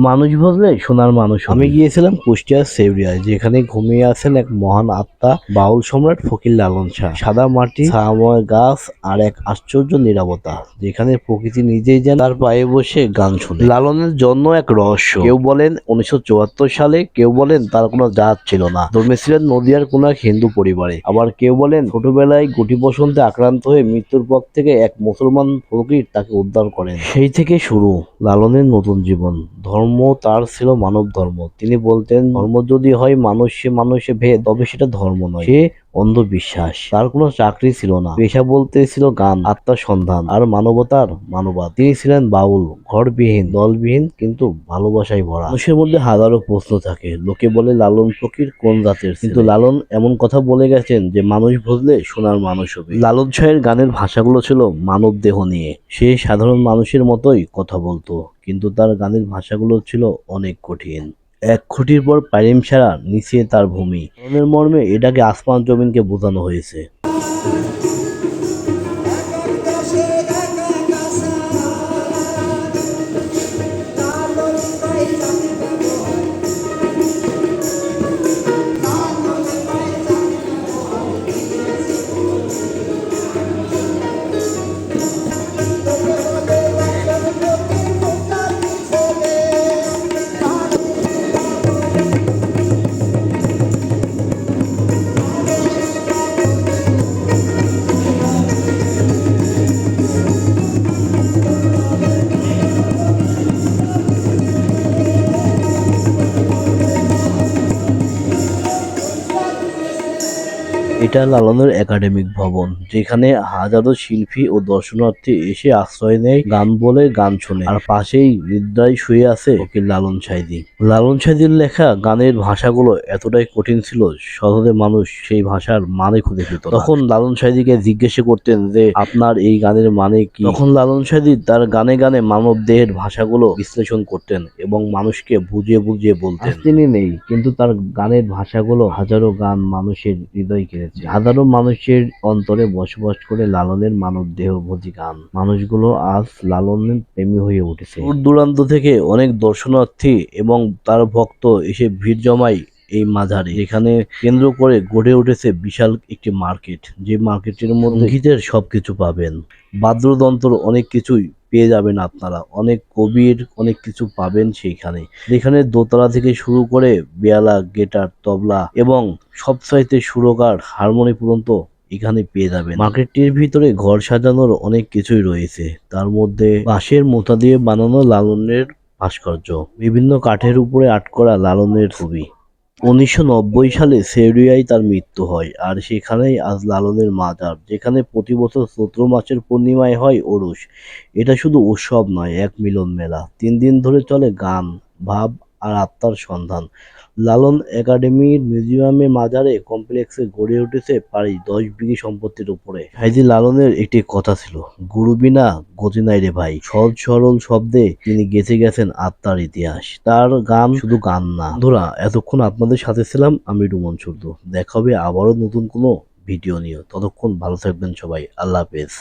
মানুষ বুঝলে সোনার মানুষ হবে। আমি গিয়েছিলাম কুষ্টিয়ার সেউরিয়ায়, যেখানে ঘুমিয়ে আছেন এক মহান আত্মা, বাউল সম্রাট ফকির লালন শাহ। সাদা মাটি, ছায়াময় গাছ আর এক আশ্চর্য নীরবতা, যেখানে প্রকৃতি নিজেই যেন তার পায়ে বসে গান শুনে। লালনের জন্য এক রহস্য। কেউ বলেন 1974 সালে, কেউ বলেন তার কোনো জাত ছিল না, জন্মেছিলেন নদিয়ার কোন এক হিন্দু পরিবারে। আবার কেউ বলেন ছোটবেলায় গুটি বসন্তে আক্রান্ত হয়ে মৃত্যুর পথ থেকে এক মুসলমান ফকির তাকে উদ্ধার করেন। সেই থেকে শুরু লালনের নতুন জীবন। ধর্ম তার ছিল মানব ধর্ম। তিনি বলতেন, ধর্ম যদি হয় মানুষে মানুষে ভেদ, তবে সেটা ধর্ম নয়, সে অন্ধবিশ্বাস। তার কোনো চাকরি ছিল না, পেশা বলতে ছিল গান, আত্মার সন্ধান আর মানবতার মানবাদ। তিনি ছিলেন বাউল, ঘরবিহীন, দলবিহীন, কিন্তু ভালোবাসায় ভরা। মানুষের মধ্যে হাজারো প্রশ্ন থাকে। লোকে বলে লালন ফকির কোন জাতের, কিন্তু লালন এমন কথা বলে গেছেন যে মানুষ বুঝলে সোনার মানুষ হবে। লালন শাহের গানের ভাষাগুলো ছিল মানব দেহ নিয়ে। সে সাধারণ মানুষের মতোই কথা বলতো, কিন্তু তার গানের ভাষাগুলো ছিল অনেক কঠিন। এক খুঁটির পর পাইরিম ছাড়া নিচে তার ভূমি। মনের মর্মে এটাকে আসমান জমিনকে বোঝানো হয়েছে। এটা লালনের একাডেমিক ভবন, যেখানে হাজারো শিল্পী ও দর্শনার্থী এসে আশ্রয় নেয়, গান বলে, গান শোনে। আর পাশেই নিদ্রায় শুয়ে আছে ফকির লালন সাইদি। লালন সাইদির লেখা গানের ভাষাগুলো এতটাই কঠিন ছিল, শহরের মানুষ সেই ভাষার মানে খুঁজে পেত না। তখন লালন সাইদিকে জিজ্ঞেস করতেন যে আপনার এই গানের মানে কি। তখন লালন সাইদি তার গানে গানে মানব দেহের ভাষাগুলো বিশ্লেষণ করতেন এবং মানুষকে বুঝিয়ে বুঝিয়ে বলতেন। আজ তিনি নেই, কিন্তু তার গানের ভাষাগুলো হাজারো গান মানুষের হৃদয় কেড়েছে। হাজারো মানুষের অন্তরে বসবাস করে লালনের মানব দেহভোজী গান। মানুষগুলো আজ লালনের প্রেমী হয়ে উঠেছে। দূর দূরান্ত থেকে অনেক দর্শনার্থী এবং তার ভক্ত এসে ভিড় জমায় এই মাজারে, যেখানে কেন্দ্র করে গড়ে উঠেছে বিশাল একটি মার্কেট। যে মার্কেটের মধ্যে গীতের সবকিছু পাবেন, বাদ্যযন্ত্র অনেক কিছুই পেয়ে যাবেন আপনারা। অনেক কবির অনেক কিছু পাবেন সেইখানে, যেখানে দোতলা থেকে শুরু করে বেয়ালা, গিটার, তবলা এবং সবচাইতে সুরকার, হারমোনি পর্যন্ত এখানে পেয়ে যাবেন। মার্কেটটির ভিতরে ঘর সাজানোর অনেক কিছুই রয়েছে, তার মধ্যে বাঁশের মোটা দিয়ে বানানো লালনের ভাস্কর্য, বিভিন্ন কাঠের উপরে আর্ট করা লালনের ছবি। 1990 সালে সেউরিয়ায় তার মৃত্যু হয়, আর সেখানেই আজ লালনের মাজার, যেখানে প্রতি বছর চৈত্র মাসের পূর্ণিমায় হয় ওরস। এটা শুধু উৎসব নয়, এক মিলন মেলা। 3 দিন ধরে চলে গান, ভাব আর আত্মার সন্ধান। লালন একাডেমির মিউজিয়ামে মাজারে কমপ্লেক্সে গড়ে উঠেছে প্রায় 10 বিঘি সম্পত্তির উপরে। সাইদি লালনের একটি কথা ছিল, গুরু বিনা গতি নাই রে ভাই। সহজ সরল শব্দে তিনি গেঁথে গেছেন আত্মার ইতিহাস। তার গান শুধু গান না। বন্ধুরা, এতক্ষণ আপনাদের সাথে ছিলাম আমি রুমন শুদ্ধ। দেখা হবে আবারও নতুন কোনো ভিডিও নিয়ে। ততক্ষণ ভালো থাকবেন সবাই। আল্লাহ হাফেজ।